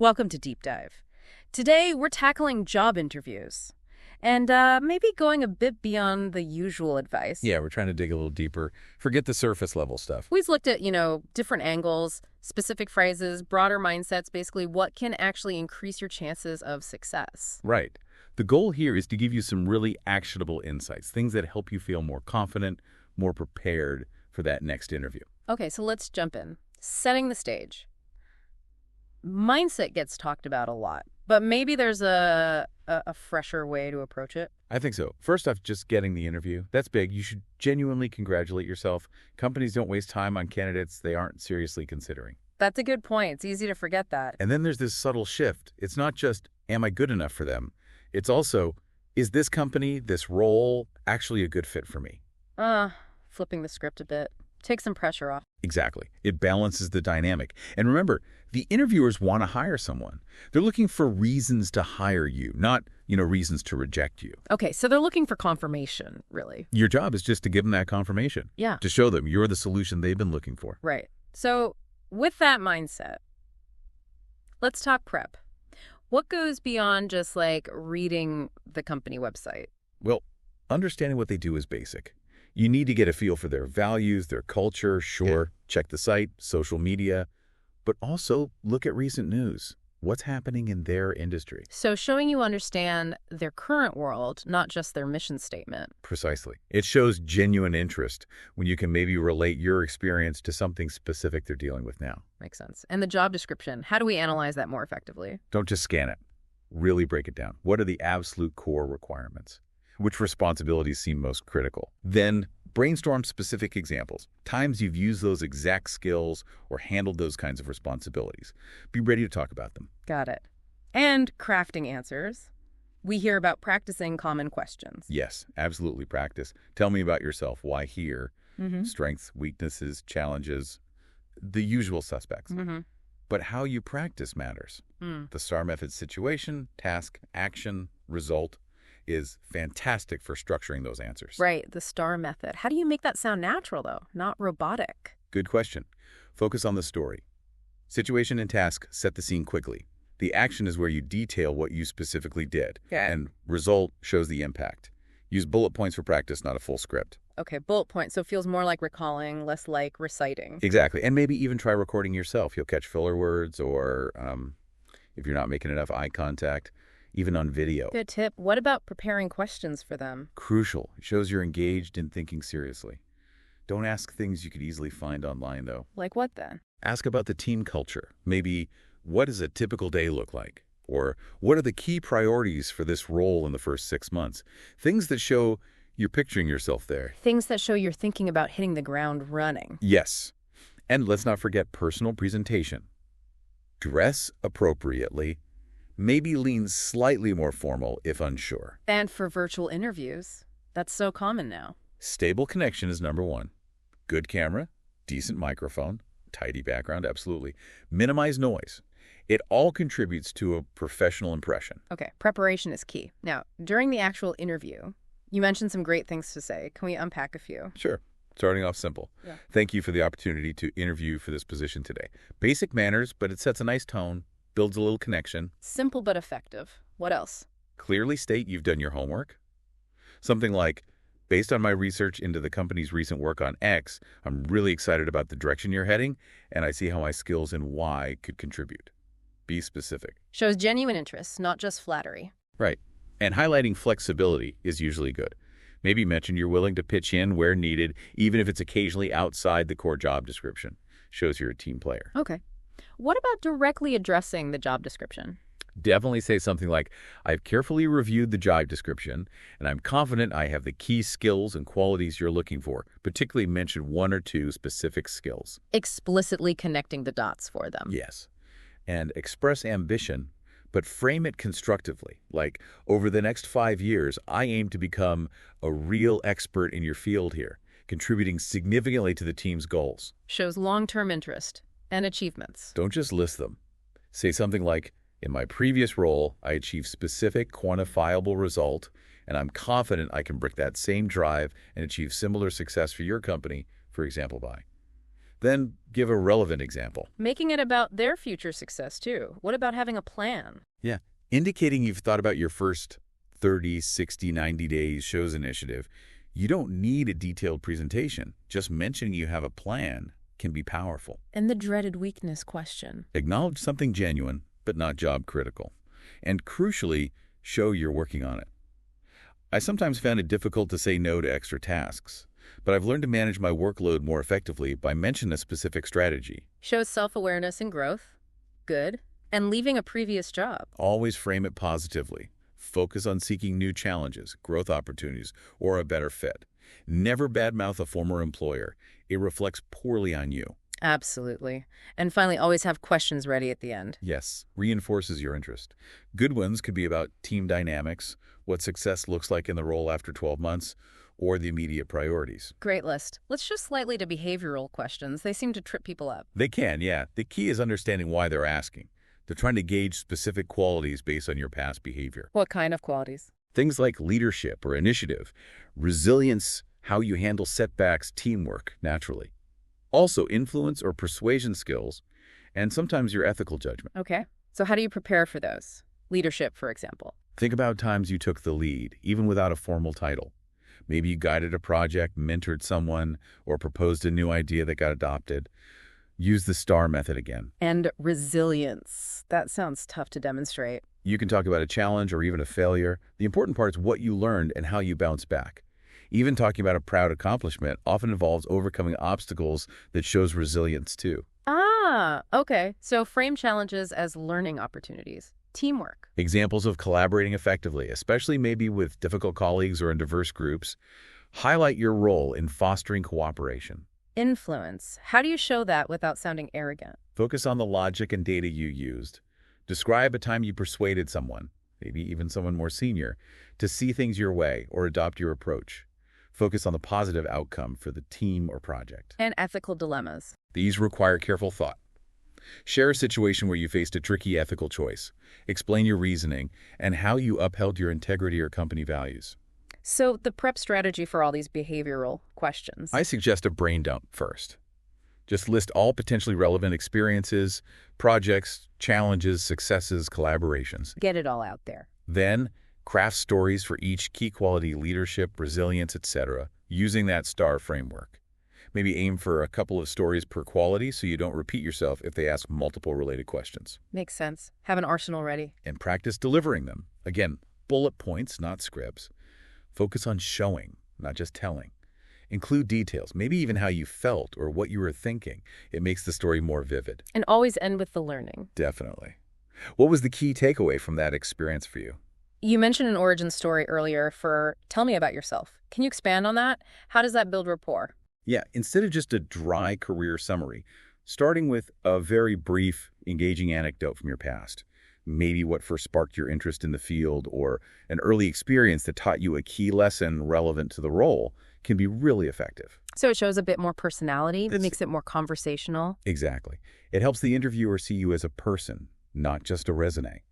Welcome to Deep Dive. Today, we're tackling job interviews and maybe going a bit beyond the usual advice. Yeah, we're trying to dig a little deeper. Forget the surface level stuff. We've looked at, different angles, specific phrases, broader mindsets, basically what can actually increase your chances of success. Right. The goal here is to give you some really actionable insights, things that help you feel more confident, more prepared for that next interview. Okay, so let's jump in. Setting the stage. Mindset gets talked about a lot, but maybe there's a fresher way to approach it. I think so. First off, just getting the interview. That's big. You should genuinely congratulate yourself. Companies don't waste time on candidates they aren't seriously considering. That's a good point. It's easy to forget that. And then there's this subtle shift. It's not just, am I good enough for them? It's also, is this company, this role, actually a good fit for me? Flipping the script a bit. Take some pressure off. Exactly. It balances the dynamic. And remember, the interviewers want to hire someone. They're looking for reasons to hire you, not, reasons to reject you. Okay, so they're looking for confirmation, really. Your job is just to give them that confirmation. Yeah. To show them you're the solution they've been looking for. Right. So with that mindset, let's talk prep. What goes beyond just reading the company website? Well, understanding what they do is basic. You need to get a feel for their values, their culture, sure, check the site, social media, but also look at recent news. What's happening in their industry? So showing you understand their current world, not just their mission statement. Precisely. It shows genuine interest when you can maybe relate your experience to something specific they're dealing with now. Makes sense. And the job description, how do we analyze that more effectively? Don't just scan it. Really break it down. What are the absolute core requirements? Which responsibilities seem most critical? Then brainstorm specific examples, times you've used those exact skills or handled those kinds of responsibilities. Be ready to talk about them. Got it. And crafting answers. We hear about practicing common questions. Yes, absolutely practice. Tell me about yourself. Why here? Mm-hmm. Strengths, weaknesses, challenges, the usual suspects. Mm-hmm. But how you practice matters. The STAR method: situation, task, action, result is fantastic for structuring those answers. Right, the STAR method. How do you make that sound natural, though, not robotic? Good question. Focus on the story. Situation and task set the scene quickly. The action is where you detail what you specifically did. Okay. And result shows the impact. Use bullet points for practice, not a full script. Okay, bullet points. So it feels more like recalling, less like reciting. Exactly. And maybe even try recording yourself. You'll catch filler words or if you're not making enough eye contact, even on video. Good tip. What about preparing questions for them? Crucial. It shows you're engaged in thinking seriously. Don't ask things you could easily find online, though. Like what then? Ask about the team culture. Maybe, what does a typical day look like? Or what are the key priorities for this role in the first 6 months? Things that show you're picturing yourself there. Things that show you're thinking about hitting the ground running. Yes. And let's not forget personal presentation. Dress appropriately. Maybe lean slightly more formal if unsure. And for virtual interviews, that's so common now. Stable connection is number one. Good camera, decent microphone, tidy background, absolutely. Minimize noise. It all contributes to a professional impression. Okay, preparation is key. Now, during the actual interview, you mentioned some great things to say. Can we unpack a few? Sure. Starting off simple. Yeah. Thank you for the opportunity to interview for this position today. Basic manners, but it sets a nice tone. Builds a little connection. Simple but effective. What else? Clearly state you've done your homework. Something like, based on my research into the company's recent work on X, I'm really excited about the direction you're heading, and I see how my skills in Y could contribute. Be specific. Shows genuine interest, not just flattery. Right. And highlighting flexibility is usually good. Maybe mention you're willing to pitch in where needed, even if it's occasionally outside the core job description. Shows you're a team player. Okay. What about directly addressing the job description? Definitely say something like, I've carefully reviewed the job description, and I'm confident I have the key skills and qualities you're looking for. Particularly mention 1 or 2 specific skills. Explicitly connecting the dots for them. Yes. And express ambition, but frame it constructively. Like, over the next 5 years, I aim to become a real expert in your field here, contributing significantly to the team's goals. Shows long-term interest and achievements. Don't just list them. Say something like, in my previous role, I achieved specific quantifiable result, and I'm confident I can bring that same drive and achieve similar success for your company, for example, by. Then give a relevant example. Making it about their future success, too. What about having a plan? Yeah, indicating you've thought about your first 30, 60, 90 days shows initiative. You don't need a detailed presentation. Just mentioning you have a plan can be powerful. And the dreaded weakness question. Acknowledge something genuine, but not job critical. And crucially, show you're working on it. I sometimes found it difficult to say no to extra tasks, but I've learned to manage my workload more effectively by mentioning a specific strategy. Shows self-awareness and growth. Good. And leaving a previous job. Always frame it positively. Focus on seeking new challenges, growth opportunities, or a better fit. Never badmouth a former employer. It reflects poorly on you. Absolutely. And finally, always have questions ready at the end. Yes, reinforces your interest. Good ones could be about team dynamics, what success looks like in the role after 12 months, or the immediate priorities. Great list. Let's shift slightly to behavioral questions. They seem to trip people up. They can, yeah. The key is understanding why they're asking. They're trying to gauge specific qualities based on your past behavior. What kind of qualities? Things like leadership or initiative, resilience, how you handle setbacks, teamwork, naturally. Also, influence or persuasion skills, and sometimes your ethical judgment. Okay. So how do you prepare for those? Leadership, for example. Think about times you took the lead, even without a formal title. Maybe you guided a project, mentored someone, or proposed a new idea that got adopted. Use the STAR method again. And resilience. That sounds tough to demonstrate. You can talk about a challenge or even a failure. The important part is what you learned and how you bounce back. Even talking about a proud accomplishment often involves overcoming obstacles that shows resilience too. Ah, okay. So frame challenges as learning opportunities. Teamwork. Examples of collaborating effectively, especially maybe with difficult colleagues or in diverse groups. Highlight your role in fostering cooperation. Influence. How do you show that without sounding arrogant? Focus on the logic and data you used. Describe a time you persuaded someone, maybe even someone more senior, to see things your way or adopt your approach. Focus on the positive outcome for the team or project. And ethical dilemmas. These require careful thought. Share a situation where you faced a tricky ethical choice. Explain your reasoning and how you upheld your integrity or company values. So the prep strategy for all these behavioral questions. I suggest a brain dump first. Just list all potentially relevant experiences, projects, challenges, successes, collaborations. Get it all out there. Then, craft stories for each key quality: leadership, resilience, etc., using that STAR framework. Maybe aim for a couple of stories per quality so you don't repeat yourself if they ask multiple related questions. Makes sense. Have an arsenal ready. And practice delivering them. Again, bullet points, not scripts. Focus on showing, not just telling. Include details, maybe even how you felt or what you were thinking. It makes the story more vivid. And always end with the learning. Definitely. What was the key takeaway from that experience for you? You mentioned an origin story earlier for tell me about yourself. Can you expand on that? How does that build rapport? Yeah, instead of just a dry career summary, starting with a very brief, engaging anecdote from your past. Maybe what first sparked your interest in the field or an early experience that taught you a key lesson relevant to the role can be really effective. So it shows a bit more personality, makes it more conversational. Exactly. It helps the interviewer see you as a person, not just a resume.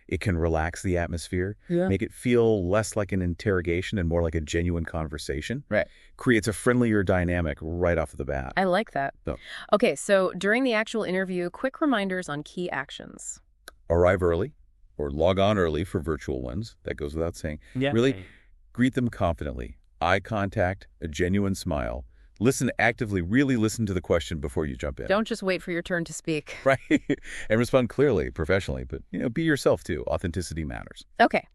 It can relax the atmosphere, make it feel less like an interrogation and more like a genuine conversation. Right. Creates a friendlier dynamic right off the bat. I like that. So, okay, so during the actual interview, quick reminders on key actions. arrive early or log on early for virtual ones. That goes without saying. Yeah. Really greet them confidently. Eye contact, a genuine smile. Listen actively, really listen to the question before you jump in. Don't just wait for your turn to speak. Right? And respond clearly, professionally, but be yourself too. Authenticity matters. Okay,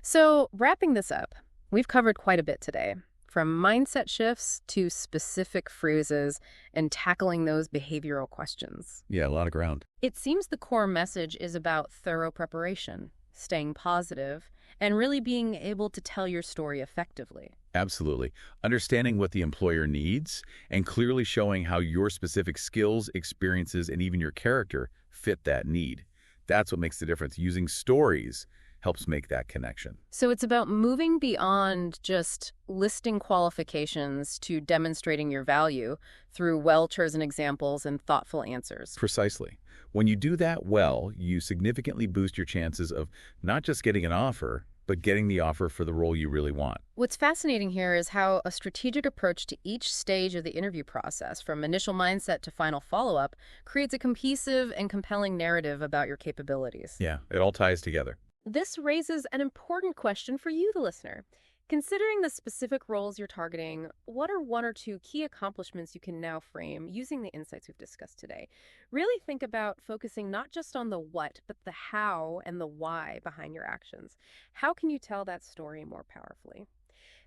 so wrapping this up, we've covered quite a bit today. From mindset shifts to specific phrases and tackling those behavioral questions. Yeah, a lot of ground. It seems the core message is about thorough preparation, staying positive, and really being able to tell your story effectively. Absolutely. Understanding what the employer needs and clearly showing how your specific skills, experiences, and even your character fit that need. That's what makes the difference. Using stories helps make that connection. So it's about moving beyond just listing qualifications to demonstrating your value through well-chosen examples and thoughtful answers. Precisely. When you do that well, you significantly boost your chances of not just getting an offer, but getting the offer for the role you really want. What's fascinating here is how a strategic approach to each stage of the interview process, from initial mindset to final follow-up, creates a cohesive and compelling narrative about your capabilities. Yeah, it all ties together. This raises an important question for you, the listener. Considering the specific roles you're targeting, what are one or two key accomplishments you can now frame using the insights we've discussed today? Really think about focusing not just on the what, but the how and the why behind your actions. How can you tell that story more powerfully?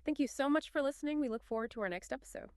Thank you so much for listening. We look forward to our next episode.